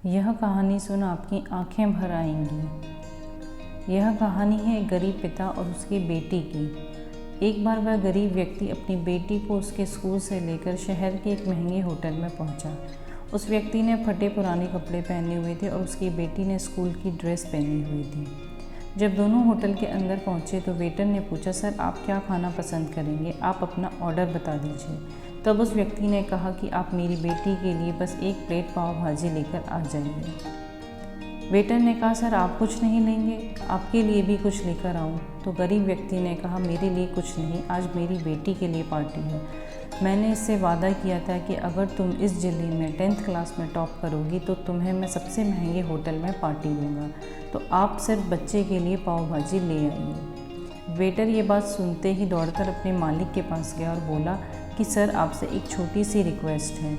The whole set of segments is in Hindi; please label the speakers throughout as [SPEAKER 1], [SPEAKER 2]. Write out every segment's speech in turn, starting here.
[SPEAKER 1] यह कहानी सुन आपकी आंखें भर आएंगी। यह कहानी है एक गरीब पिता और उसकी बेटी की। एक बार वह गरीब व्यक्ति अपनी बेटी को उसके स्कूल से लेकर शहर के एक महंगे होटल में पहुंचा। उस व्यक्ति ने फटे पुराने कपड़े पहने हुए थे और उसकी बेटी ने स्कूल की ड्रेस पहनी हुई थी। जब दोनों होटल के अंदर पहुंचे तो वेटर ने पूछा, सर आप क्या खाना पसंद करेंगे, आप अपना ऑर्डर बता दीजिए। तब उस व्यक्ति ने कहा कि आप मेरी बेटी के लिए बस एक प्लेट पाव भाजी लेकर आ जाइए। वेटर ने कहा, सर आप कुछ नहीं लेंगे, आपके लिए भी कुछ लेकर आऊं? तो गरीब व्यक्ति ने कहा, मेरे लिए कुछ नहीं, आज मेरी बेटी के लिए पार्टी है। मैंने इससे वादा किया था कि अगर तुम इस जिले में 10th क्लास में टॉप करोगी तो तुम्हें मैं सबसे महंगे होटल में पार्टी दूंगा, तो आप सिर्फ बच्चे के लिए पाव भाजी ले आइए। वेटर ये बात सुनते ही दौड़कर अपने मालिक के पास गया और बोला कि सर आपसे एक छोटी सी रिक्वेस्ट है,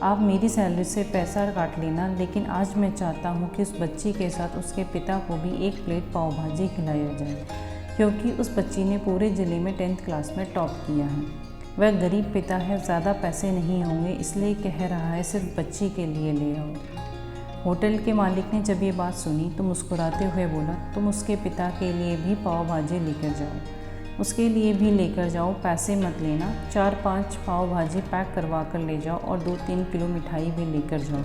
[SPEAKER 1] आप मेरी सैलरी से पैसा काट लेना, लेकिन आज मैं चाहता हूँ कि उस बच्ची के साथ उसके पिता को भी एक प्लेट पाव भाजी खिलाया जाए, क्योंकि उस बच्ची ने पूरे ज़िले में 10th क्लास में टॉप किया है। वह गरीब पिता है, ज़्यादा पैसे नहीं होंगे, इसलिए कह रहा है सिर्फ बच्ची के लिए ले आओ। होटल के मालिक ने जब ये बात सुनी तो मुस्कुराते हुए बोला, तुम उसके पिता के लिए भी पाव भाजी लेकर जाओ, उसके लिए भी लेकर जाओ, पैसे मत लेना, 4-5 पाव भाजी पैक करवा कर ले जाओ और 2-3 किलो मिठाई भी लेकर जाओ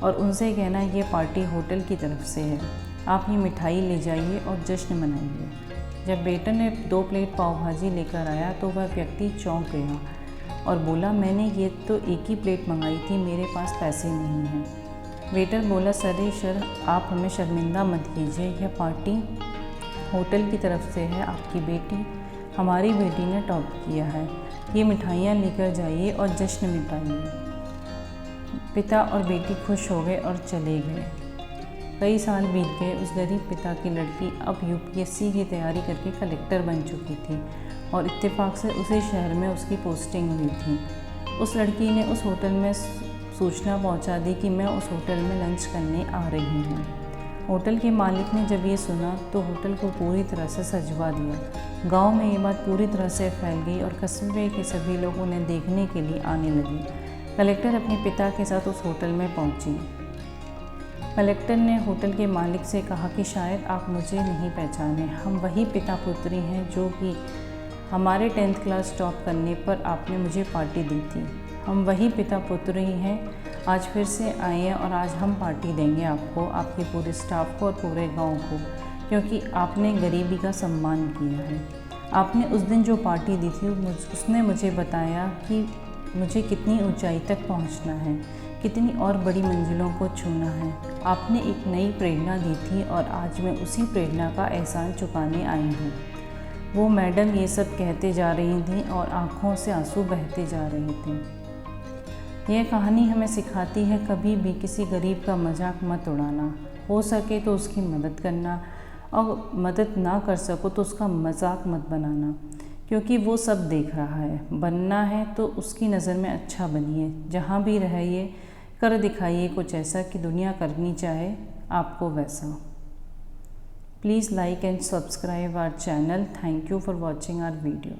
[SPEAKER 1] और उनसे कहना ये पार्टी होटल की तरफ से है, आप ये मिठाई ले जाइए और जश्न मनाइए। जब वेटर ने 2 प्लेट पाव भाजी लेकर आया तो वह व्यक्ति चौंक गया और बोला, मैंने ये तो एक ही प्लेट मंगाई थी, मेरे पास पैसे नहीं हैं। वेटर बोला, सर आप हमें शर्मिंदा मत कीजिए, यह पार्टी होटल की तरफ से है, आपकी बेटी, हमारी बेटी ने टॉप किया है, ये मिठाइयाँ लेकर जाइए और जश्न मिटाइए। पिता और बेटी खुश हो गए और चले गए। कई साल बीत गए। उस गरीब पिता की लड़की अब UPSC की तैयारी करके कलेक्टर बन चुकी थी और इत्तेफाक से उसी शहर में उसकी पोस्टिंग हुई थी। उस लड़की ने उस होटल में सूचना पहुंचा दी कि मैं उस होटल में लंच करने आ रही हूँ। होटल के मालिक ने जब ये सुना तो होटल को पूरी तरह से सजवा दिया। गांव में ये बात पूरी तरह से फैल गई और कस्बे के सभी लोग उन्हें देखने के लिए आने लगे। कलेक्टर अपने पिता के साथ उस होटल में पहुंची। कलेक्टर ने होटल के मालिक से कहा कि शायद आप मुझे नहीं पहचाने, हम वही पिता पुत्री हैं जो कि हमारे 10th क्लास टॉप करने पर आपने मुझे पार्टी दी थी। हम वही पिता पुत्री हैं, आज फिर से आए हैं और आज हम पार्टी देंगे आपको, आपके पूरे स्टाफ को और पूरे गांव को, क्योंकि आपने गरीबी का सम्मान किया है। आपने उस दिन जो पार्टी दी थी उसने मुझे बताया कि मुझे कितनी ऊंचाई तक पहुंचना है, कितनी और बड़ी मंजिलों को छूना है। आपने एक नई प्रेरणा दी थी और आज मैं उसी प्रेरणा का एहसान चुकाने आई हूँ। वो मैडम ये सब कहते जा रही थी और आँखों से आंसू बहते जा रहे थे। यह कहानी हमें सिखाती है, कभी भी किसी गरीब का मजाक मत उड़ाना, हो सके तो उसकी मदद करना और मदद ना कर सको तो उसका मजाक मत बनाना, क्योंकि वो सब देख रहा है। बनना है तो उसकी नज़र में अच्छा बनिए, जहाँ भी रहिए कर दिखाइए कुछ ऐसा कि दुनिया करनी चाहे आपको वैसा। Please like and subscribe our channel. Thank you for watching our video.